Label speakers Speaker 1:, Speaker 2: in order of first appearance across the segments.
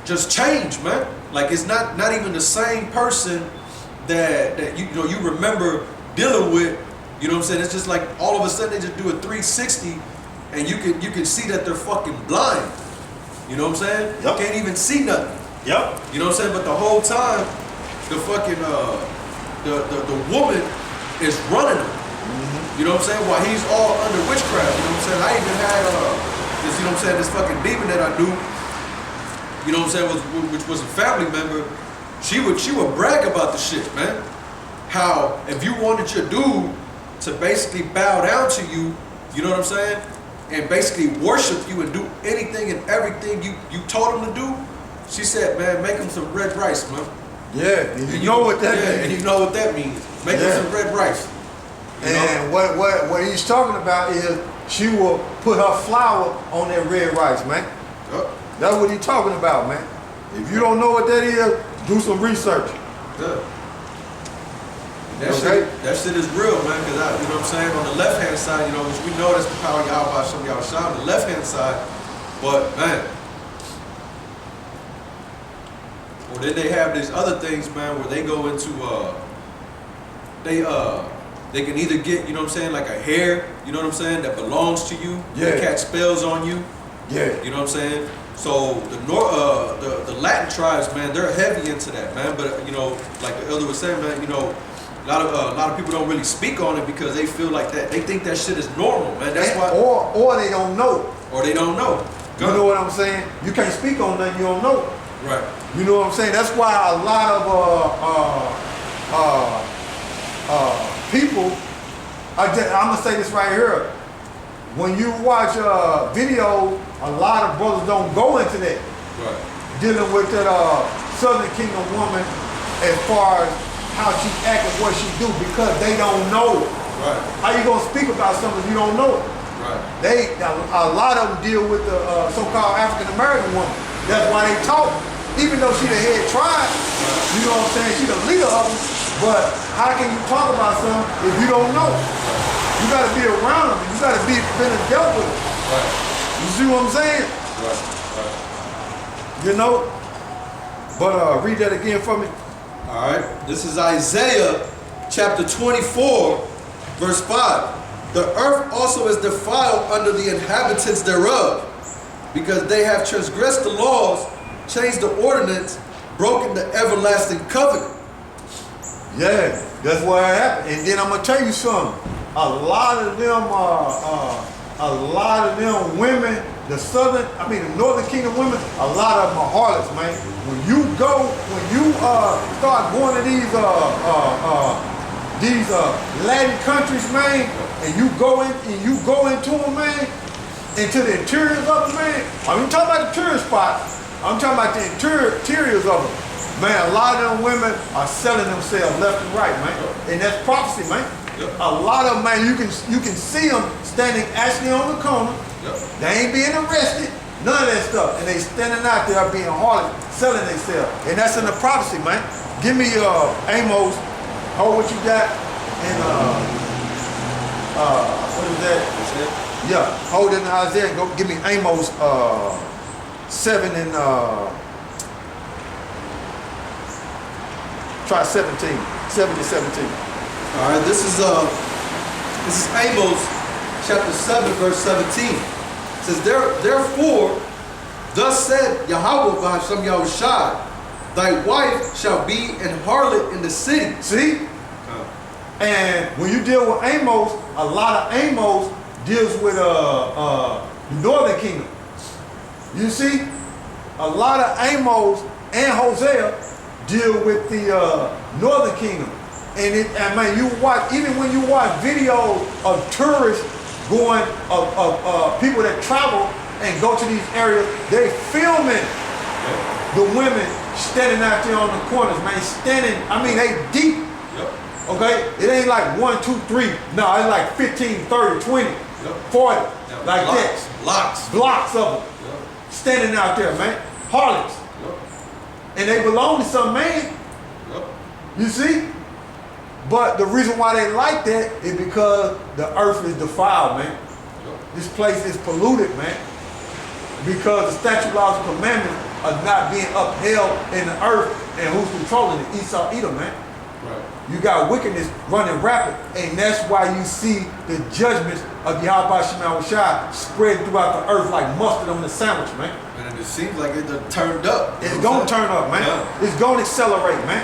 Speaker 1: just changed, man. Like it's not even the same person that you know you remember dealing with. You know what I'm saying? It's just like all of a sudden they just do a 360, and you can see that they're fucking blind. You know what I'm saying?
Speaker 2: Yep.
Speaker 1: Can't even see nothing.
Speaker 2: Yep.
Speaker 1: You know what I'm saying? But the whole time, the fucking the woman is running him. You know what I'm saying? While he's all under witchcraft. You know what I'm saying? I even had this, you know what I'm saying, this fucking demon that I knew, you know what I'm saying, which was a family member. She would brag about the shit, man. How if you wanted your dude to basically bow down to you, you know what I'm saying? And basically worship you and do anything and everything you told him to do, she said, man, make him some red rice, man.
Speaker 2: Yeah, and you know what that means.
Speaker 1: And you know what that means. Make him some red rice.
Speaker 2: And what he's talking about is she will put her flour on that red rice, man.
Speaker 1: Yep.
Speaker 2: That's what he's talking about, man. If you don't know what that is, do some research.
Speaker 1: Yeah. That shit is real, man, because you know what I'm saying, on the left-hand side, you know, which we know that's the power of YAHAWASHI, on the left-hand side, but, man, well, then they have these other things, man, where they go into, they can either get, you know what I'm saying, like a hair, you know what I'm saying, that belongs to you, they catch spells on you, you know what I'm saying. So the Latin tribes, man, they're heavy into that, man. But you know, like the elder was saying, man, you know, a lot of people don't really speak on it because they feel like that, they think that shit is normal, man. That's why.
Speaker 2: Or they don't know.
Speaker 1: Or they don't know.
Speaker 2: You know what I'm saying? You can't speak on nothing you don't know.
Speaker 1: Right.
Speaker 2: You know what I'm saying? That's why a lot of people. I'm gonna say this right here. When you watch videos, a lot of brothers don't go into that.
Speaker 1: Right.
Speaker 2: Dealing with that Southern Kingdom woman as far as how she act and what she do because they don't know it.
Speaker 1: Right.
Speaker 2: How you gonna speak about something if you don't know it?
Speaker 1: Right.
Speaker 2: A lot of them deal with the so-called African American woman. That's why they talk. Even though she the head tribe, you know what I'm saying? She the leader of them. But how can you talk about something if you don't know it? You gotta be around them. You gotta been and dealt with them.
Speaker 1: Right.
Speaker 2: You see what I'm saying?
Speaker 1: Right. Right.
Speaker 2: You know? But read that again for me.
Speaker 1: All right. This is Isaiah chapter 24, verse 5. The earth also is defiled under the inhabitants thereof, because they have transgressed the laws, changed the ordinance, broken the everlasting covenant. Yeah,
Speaker 2: that's what happened. And then I'm gonna tell you something. A lot of them women, the Northern Kingdom women, a lot of them are harlots, man. When you start going to these Latin countries, man, and you go into them, man, into the interiors of them, man. I'm not talking about the tourist spots. I'm talking about the interiors of them. Man, a lot of them women are selling themselves left and right, man. And that's prophecy, man.
Speaker 1: Yep.
Speaker 2: A lot of them, man, you can see them standing actually on the corner.
Speaker 1: Yep.
Speaker 2: They ain't being arrested, none of that stuff. And they standing out there being harlot, selling themselves. And that's in the prophecy, man. Give me Amos, hold what you got, and what is that? Yeah, hold it in Isaiah and go give me Amos 7 and try 17, 7 to 17.
Speaker 1: All right, this is Amos chapter 7, verse 17. It says, therefore, thus said YAHAWAH, YAHAWASHI, thy wife shall be an harlot in the city.
Speaker 2: See? And when you deal with Amos, a lot of Amos deals with the Northern Kingdom. You see? A lot of Amos and Hosea deal with the Northern Kingdom. And man, you watch, even when you watch videos of tourists going, of people that travel and go to these areas, they filming the women standing out there on the corners, man, standing, I mean, they deep, okay? It ain't like 1, 2, 3, no, it's like 15, 30, 20, 40, like that. Blocks of them standing out there, man, harlots. And they belong to some man, you see? But the reason why they like that is because the earth is defiled, man. This place is polluted, man. Because the statute, laws, and commandments are not being upheld in the earth, and who's controlling it? Esau, Edom, man.
Speaker 1: Right.
Speaker 2: You got wickedness running rapid, and that's why you see the judgments of YAHAWASHI spread throughout the earth like mustard on the sandwich, man.
Speaker 1: And it seems like it done turned up.
Speaker 2: It's gonna turn up, man.
Speaker 1: Yeah.
Speaker 2: It's gonna accelerate, man.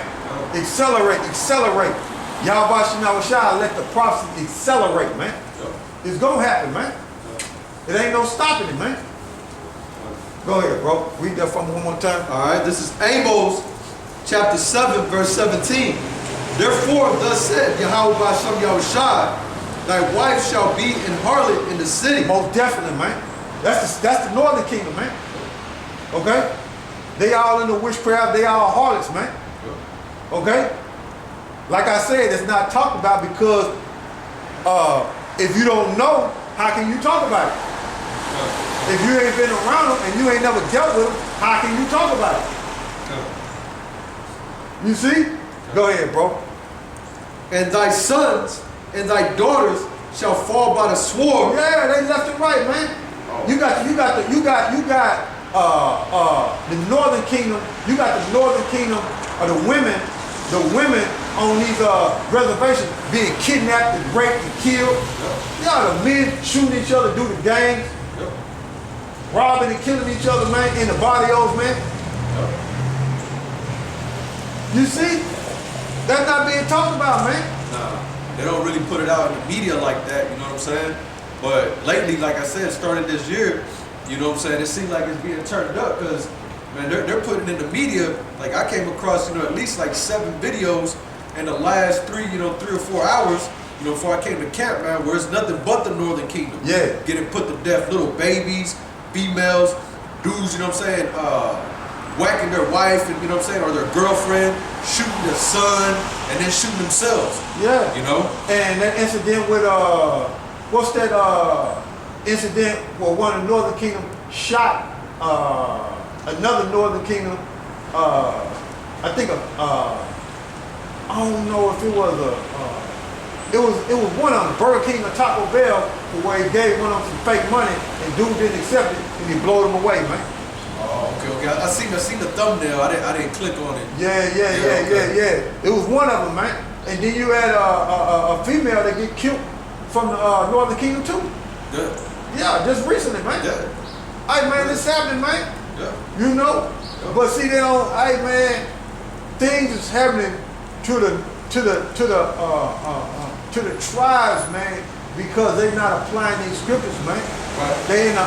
Speaker 1: Yeah.
Speaker 2: Accelerate, accelerate. YAHAWASHI, let the prophecy accelerate, man.
Speaker 1: Yeah.
Speaker 2: It's gonna happen, man.
Speaker 1: Yeah.
Speaker 2: It ain't no stopping it, man. Go ahead, bro. Read that for me one more time.
Speaker 1: All right, this is Amos chapter 7, verse 17. Therefore, thus said Yahawah Basham Yahushai, thy wife shall be an harlot in the city.
Speaker 2: Most definitely, man. That's the northern kingdom, man. Okay? They all in the witchcraft, they all harlots, man. Okay? Like I said, it's not talked about because if you don't know, how can you talk about it? If you ain't been around them and you ain't never dealt with them, how can you talk about it? You see? Go ahead, bro.
Speaker 1: And thy sons and thy daughters shall fall by the sword.
Speaker 2: Yeah, they left and right, man.
Speaker 1: Oh.
Speaker 2: You got the northern kingdom. You got the northern kingdom of the women on these reservations being kidnapped and raped and killed. You got the men shooting each other, do the gangs, robbing and killing each other, man, in the barrios, man. You see? That's not being talked about, man.
Speaker 1: Nah, they don't really put it out in the media like that, you know what I'm saying? But lately, like I said, started this year, you know what I'm saying, it seems like it's being turned up because, man, they're putting in the media, like I came across, you know, at least like 7 videos in the last 3 or 4 hours, you know, before I came to camp, man, where it's nothing but the Northern Kingdom.
Speaker 2: Yeah.
Speaker 1: Getting put to death, little babies, females, dudes, you know what I'm saying, whacking their wife, and you know what I'm saying, or their girlfriend, shooting their son, and then shooting themselves.
Speaker 2: Yeah.
Speaker 1: You know?
Speaker 2: And that incident with what's that incident where one of the Northern Kingdom shot another Northern Kingdom, I think I don't know if it was it was one of them, Burger King or Taco Bell, where he gave one of them some fake money and dude didn't accept it and he blew them away, man.
Speaker 1: Oh, okay. I seen the thumbnail. I didn't click on it.
Speaker 2: Yeah. It was one of them, man. And then you had a female that get killed from the Northern Kingdom too.
Speaker 1: Yeah.
Speaker 2: Yeah, just recently, man.
Speaker 1: Yeah.
Speaker 2: Hey, man, this happening, man.
Speaker 1: Yeah.
Speaker 2: You know. Yeah. But see, they don't. Hey, man, things is happening to the tribes, man, because they're not applying these scriptures, man.
Speaker 1: Right.
Speaker 2: They in a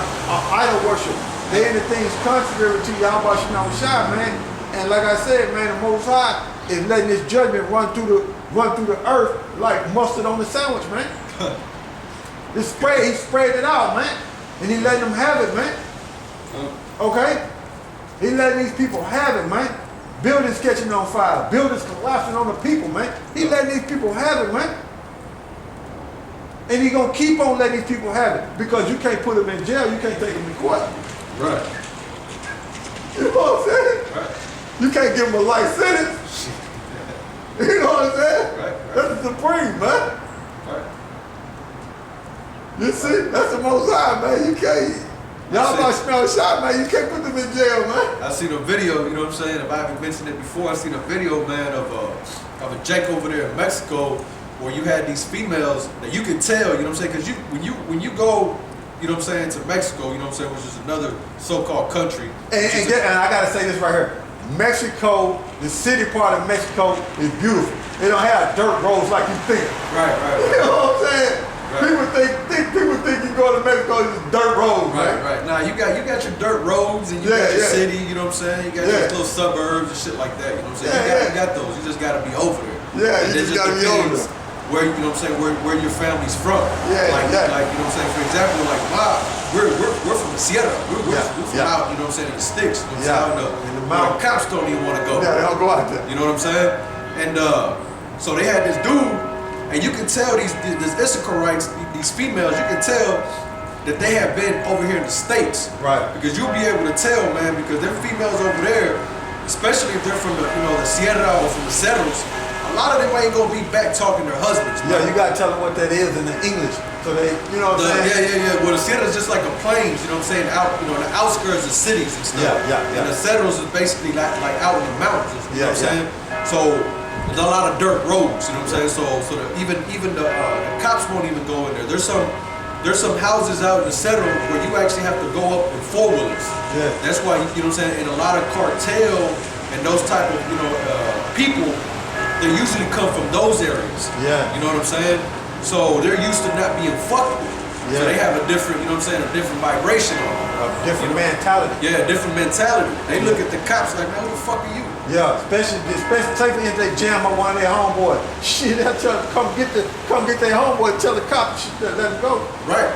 Speaker 2: idol worship. They in the things contrary to YAHAWASHI, man. And like I said, man, the Most High is letting this judgment run through the earth like mustard on the sandwich, man. He sprayed it out, man. And he letting them have it, man. Okay? He letting these people have it, man. Buildings catching on fire. Buildings collapsing on the people, man. He letting these people have it, man. And he gonna keep on letting these people have it because you can't put them in jail. You can't take them to court.
Speaker 1: Right.
Speaker 2: You know what I'm saying?
Speaker 1: Right.
Speaker 2: You can't give them a life sentence. You know what I'm saying?
Speaker 1: Right.
Speaker 2: That's the supreme, man.
Speaker 1: Right.
Speaker 2: You see? That's the Most High, man. You can't. Y'all about to smell a shot, man. You can't put them in jail, man.
Speaker 1: I seen a video, you know what I'm saying? If I haven't mentioned it before, I seen a video, man, of a jank over there in Mexico where you had these females that you could tell, you know what I'm saying? Because when you go, you know what I'm saying, to Mexico, you know what I'm saying, which is another so-called country.
Speaker 2: And I gotta say this right here. Mexico, the city part of Mexico is beautiful. They don't have dirt roads like you think.
Speaker 1: Right.
Speaker 2: You know what I'm saying?
Speaker 1: Right.
Speaker 2: People think you go to Mexico, it's dirt roads, man.
Speaker 1: Right. Now you got your dirt roads and you got your city, you know what I'm saying? You got your little suburbs and shit like that, you know what I'm saying? You got those. You just gotta be over there.
Speaker 2: Yeah, you just gotta be over there.
Speaker 1: Where, you know what I'm saying, where your family's from.
Speaker 2: Yeah,
Speaker 1: like,
Speaker 2: exactly.
Speaker 1: Like, you know what I'm saying, for example, like, wow, we're from the Sierra. We're from out, you know what I'm saying, in the sticks. You know what I'm saying? In the mountains. The cops don't even want to go.
Speaker 2: Yeah, they don't go out there.
Speaker 1: You know what I'm saying? And so they had this dude, and you can tell these Issacharites, these females, you can tell that they have been over here in the States.
Speaker 2: Right.
Speaker 1: Because you'll be able to tell, man, because them females over there, especially if they're from the, you know, the Sierra or from the Cerros, a lot of them ain't gonna be back talking their husbands.
Speaker 2: Yeah,
Speaker 1: man.
Speaker 2: you gotta tell them what that is in the English, so they, you know what I'm saying?
Speaker 1: Yeah. Well, the cities is just like a plains, you know what I'm saying? Out, you know, the outskirts of cities and stuff.
Speaker 2: Yeah.
Speaker 1: And the settles is basically like out in the mountains. You know what I'm saying? So there's a lot of dirt roads. You know what I'm saying? So even the cops won't even go in there. There's some houses out in the settle where you actually have to go up in four-wheelers.
Speaker 2: Yeah.
Speaker 1: That's why, you know what I'm saying? And a lot of cartel and those type of, you know, people, they usually come from those areas.
Speaker 2: Yeah.
Speaker 1: You know what I'm saying? So they're used to not being fucked with.
Speaker 2: Yeah.
Speaker 1: So they have a different, you know what I'm saying, a different vibration on them.
Speaker 2: A different mentality.
Speaker 1: Yeah, a different mentality. They look at the cops like, man, who the fuck are you?
Speaker 2: Yeah, especially if they jam up one of their homeboys. Shit, they'll tell them, come get their homeboy, tell the cops, let him go.
Speaker 1: Right.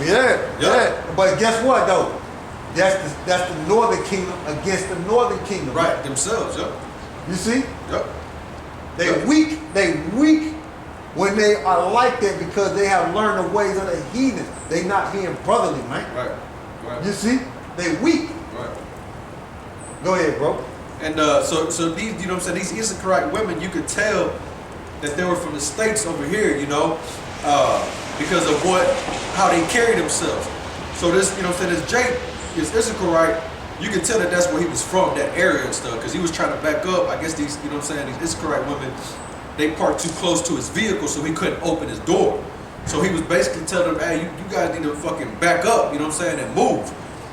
Speaker 2: Yeah. But guess what though? That's the northern kingdom against the northern kingdom.
Speaker 1: Right, themselves, yeah.
Speaker 2: You see?
Speaker 1: Yep.
Speaker 2: They weak when they are like that because they have learned the ways of the heathens. They not being brotherly, man.
Speaker 1: Right.
Speaker 2: You see? They weak.
Speaker 1: Right.
Speaker 2: Go ahead, bro.
Speaker 1: And so these, you know what I'm saying, these Issacharite women, you could tell that they were from the states over here, you know, because of how they carry themselves. So this, you know what I'm saying, this Jake, this Issacharite, you can tell that that's where he was from, that area and stuff, because he was trying to back up. I guess these, you know what I'm saying, these Issacharite women, they parked too close to his vehicle, so he couldn't open his door. So he was basically telling them, hey, you guys need to fucking back up, you know what I'm saying, and move.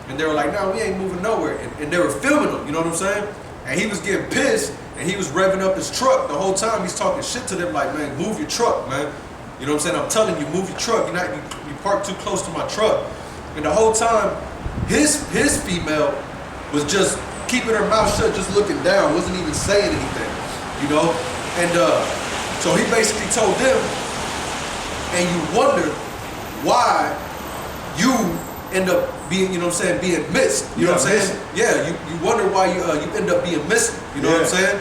Speaker 1: And they were like, no, we ain't moving nowhere. And they were filming him, you know what I'm saying? And he was getting pissed, and he was revving up his truck the whole time. He's talking shit to them like, man, move your truck, man. You know what I'm saying? I'm telling you, move your truck. You parked too close to my truck. And the whole time, his female was just keeping her mouth shut, just looking down, wasn't even saying anything, you know? And so he basically told them, and you wonder why you end up being, you know what I'm saying, being missed. You know what I'm saying? Yeah, you wonder why you end up being missing. You know what I'm saying?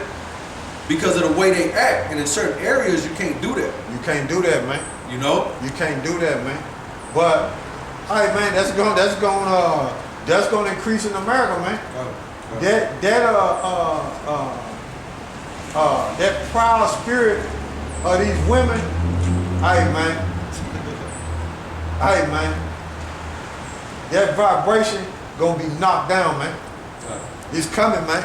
Speaker 1: Because of the way they act. And in certain areas, you can't do that.
Speaker 2: You can't do that, man.
Speaker 1: You know?
Speaker 2: You can't do that, man. But, all right, man, that's going to increase in America, man. That proud spirit of these women, that vibration gonna be knocked down, man. It's coming, man.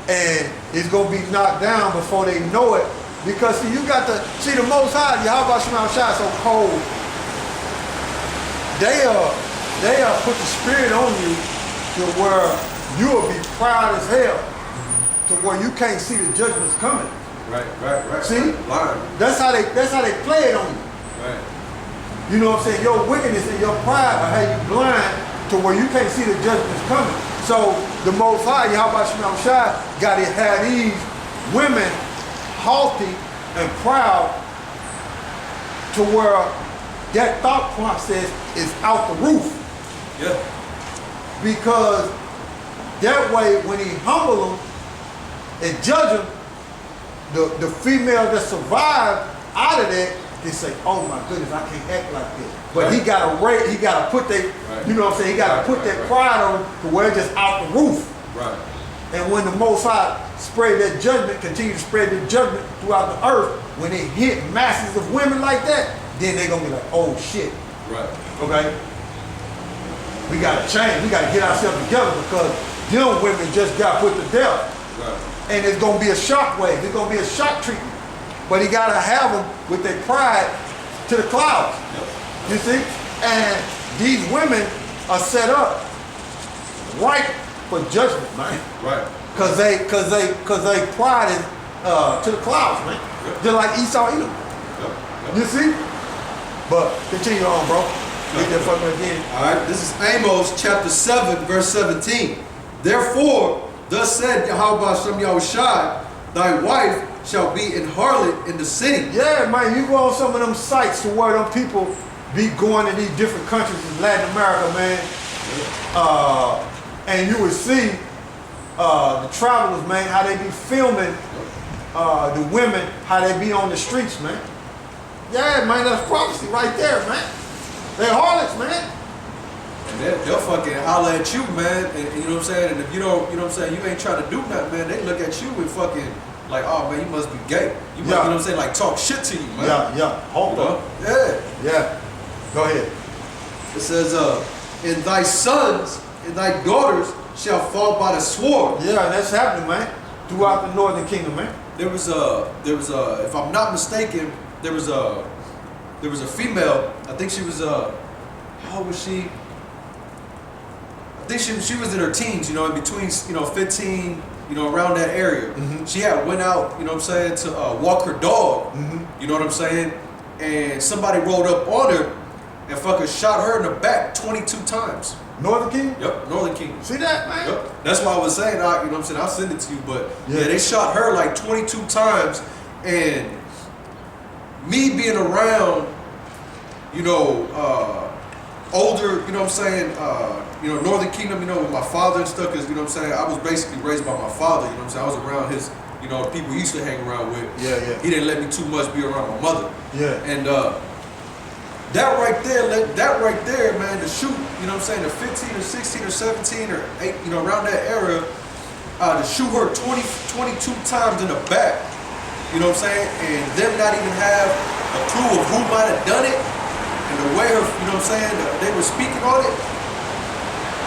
Speaker 2: And it's gonna be knocked down before they know it. Because see, you got to see the Most High, YAHAWASHI so cold. They are put the spirit on you to where you will be proud as hell, to where you can't see the judgments coming.
Speaker 1: Right.
Speaker 2: See?
Speaker 1: Lying.
Speaker 2: That's how they play it on you.
Speaker 1: Right.
Speaker 2: You know what I'm saying? Your wickedness and your pride will have you blind to where you can't see the judgments coming. So the Most High, YAHAWASHI, got to have these women haughty and proud to where that thought process is out the roof.
Speaker 1: Yeah.
Speaker 2: Because that way, when he humble them and judge them, the female that survived out of that, they say, oh my goodness, I can't act like this. But he got to put that, you know what I'm saying, he got to put that pride on to where it's just out the roof.
Speaker 1: Right.
Speaker 2: And when the Most High spread that judgment, continue to spread that judgment throughout the earth, when it hit masses of women like that, then they're going to be like, oh shit.
Speaker 1: Right.
Speaker 2: Okay? We got to change. We got to get ourselves together because them women just got put to death.
Speaker 1: Right.
Speaker 2: And it's going to be a shock wave. It's going to be a shock treatment. But he got to have them with their pride to the clouds.
Speaker 1: Yep.
Speaker 2: You see? And these women are set up right for judgment, man.
Speaker 1: Right.
Speaker 2: Cause they pride is to the clouds, man.
Speaker 1: Yep.
Speaker 2: Just like Esau Edom.
Speaker 1: Yep.
Speaker 2: You see? But continue on, bro. Read that fucking again.
Speaker 1: All right. This is Amos chapter 7, verse 17. Therefore, thus said YAHAWASHI, thy wife shall be an harlot in the city.
Speaker 2: Yeah, man, you go on some of them sites to where them people be going to these different countries in Latin America, man. And you would see the travelers, man, how they be filming the women, how they be on the streets, man. Yeah, man, that's prophecy right there, man. They're harlots, man.
Speaker 1: And they'll fucking holler at you, man. And you know what I'm saying? And if you don't, you know what I'm saying, you ain't trying to do nothing, man, they look at you and fucking like, oh man, you must be gay. You must, you know what I'm saying, like talk shit to you, man.
Speaker 2: Yeah. Hold up. Yeah. Go ahead.
Speaker 1: It says, and thy sons and thy daughters shall fall by the sword.
Speaker 2: Yeah, that's happening, man. Throughout the northern kingdom, man.
Speaker 1: There was a, if I'm not mistaken, there was a female. I think she was how old was she? I think she was in her teens, you know, in between, you know, 15, you know, around that area. She had went out, you know what I'm saying, to walk her dog. You know what I'm saying? And somebody rolled up on her and fucking shot her in the back 22 times.
Speaker 2: Northern Kingdom?
Speaker 1: Yep, Northern Kingdom.
Speaker 2: See that, man?
Speaker 1: Yep. That's why I was saying, you know what I'm saying, I'll send it to you, but yeah, they shot her like 22 times, and me being around, you know, older, you know what I'm saying, you know, Northern Kingdom, you know, with my father and stuff, because, you know what I'm saying, I was basically raised by my father, you know what I'm saying, I was around his, you know, people he used to hang around with.
Speaker 2: Yeah.
Speaker 1: He didn't let me too much be around my mother.
Speaker 2: Yeah.
Speaker 1: And that right there, man, to shoot, you know what I'm saying, the 15 or 16 or 17 or 8, you know, around that area, to shoot her 22 times in the back, you know what I'm saying, and them not even have a clue of who might have done it, and the way her, you know what I'm saying, they were speaking on it,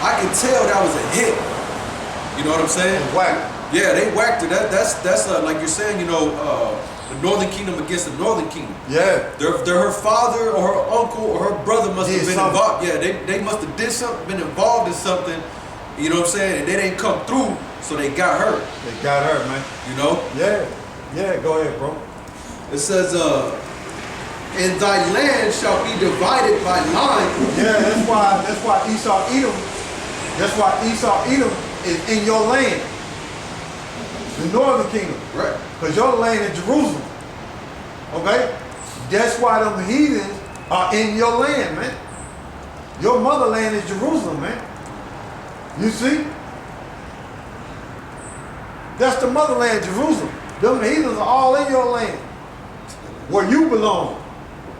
Speaker 1: I can tell that was a hit. You know what I'm saying?
Speaker 2: Whack.
Speaker 1: Yeah, they whacked her. That's like you're saying, you know, the Northern Kingdom against the Northern Kingdom.
Speaker 2: Yeah.
Speaker 1: They're her father or her uncle or her brother must have been involved. Yeah, they must have did something, been involved in something, you know what I'm saying, and they didn't come through, so they got her.
Speaker 2: They got her, man.
Speaker 1: You know?
Speaker 2: Yeah, go ahead, bro.
Speaker 1: It says, and thy land shall be divided by line.
Speaker 2: Yeah, that's why Esau Edom is in your land. The northern kingdom.
Speaker 1: Right.
Speaker 2: Because your land is Jerusalem. Okay? That's why them heathens are in your land, man. Your motherland is Jerusalem, man. You see? That's the motherland, Jerusalem. Them heathens are all in your land. Where you belong.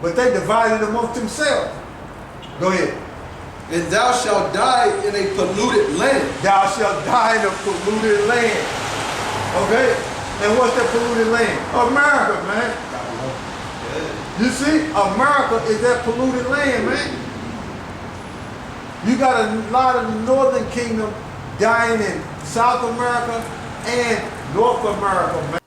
Speaker 2: But they divided amongst themselves. Go ahead.
Speaker 1: And thou shalt die in a polluted land.
Speaker 2: Thou shalt die in a polluted land. Okay? And what's that polluted land? America, man. You see? America is that polluted land, man. You got a lot of the northern kingdom dying in South America and North America, man.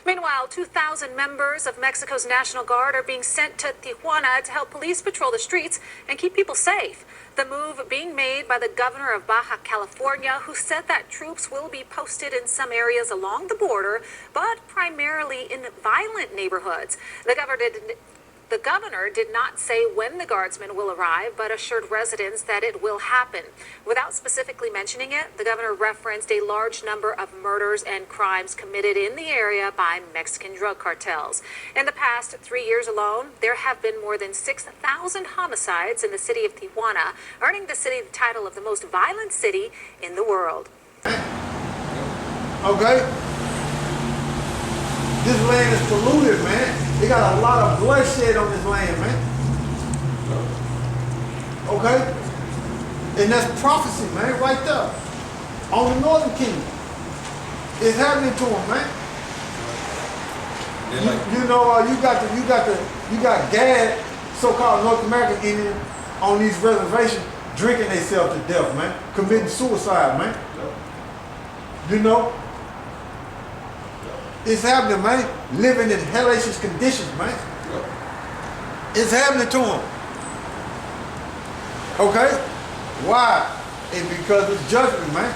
Speaker 3: Meanwhile, 2,000 members of Mexico's National Guard are being sent to Tijuana to help police patrol the streets and keep people safe. The move being made by the governor of Baja California, who said that troops will be posted in some areas along the border, but primarily in violent neighborhoods. The governor did not say when the guardsmen will arrive, but assured residents that it will happen. Without specifically mentioning it, the governor referenced a large number of murders and crimes committed in the area by Mexican drug cartels. In the past 3 years alone, there have been more than 6,000 homicides in the city of Tijuana, earning the city the title of the most violent city in the world.
Speaker 2: Okay? This land is polluted, man. They got a lot of bloodshed on this land, man. Okay? And that's prophecy, man, right there. On the northern kingdom. It's happening to them, man. You got Gad, so-called North American Indian on these reservations drinking themselves to death, man. Committing suicide, man. You know? It's happening, man. Living in hellacious conditions, man. It's happening to them. Okay? Why? It's because it's judgment, man.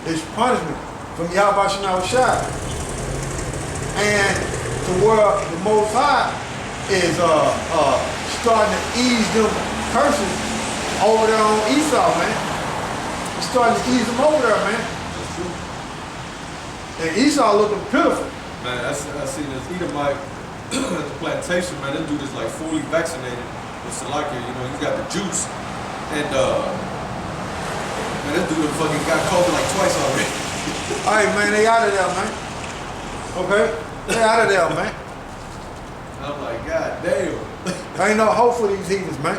Speaker 2: It's punishment from YAHAWASHI. And to where the Most High is starting to ease them curses over there on Esau, man. He's starting to ease them over there, man. And Esau looking pitiful.
Speaker 1: Man, I seen this Edomite at the plantation, man. This dude is like fully vaccinated with Salakia. You know, he's got the juice. And, man, this dude fucking got COVID like twice already.
Speaker 2: All right, man, they out of there, man. Okay? They out of there, man.
Speaker 1: I'm like, God damn.
Speaker 2: Ain't no hope for these heathens, man.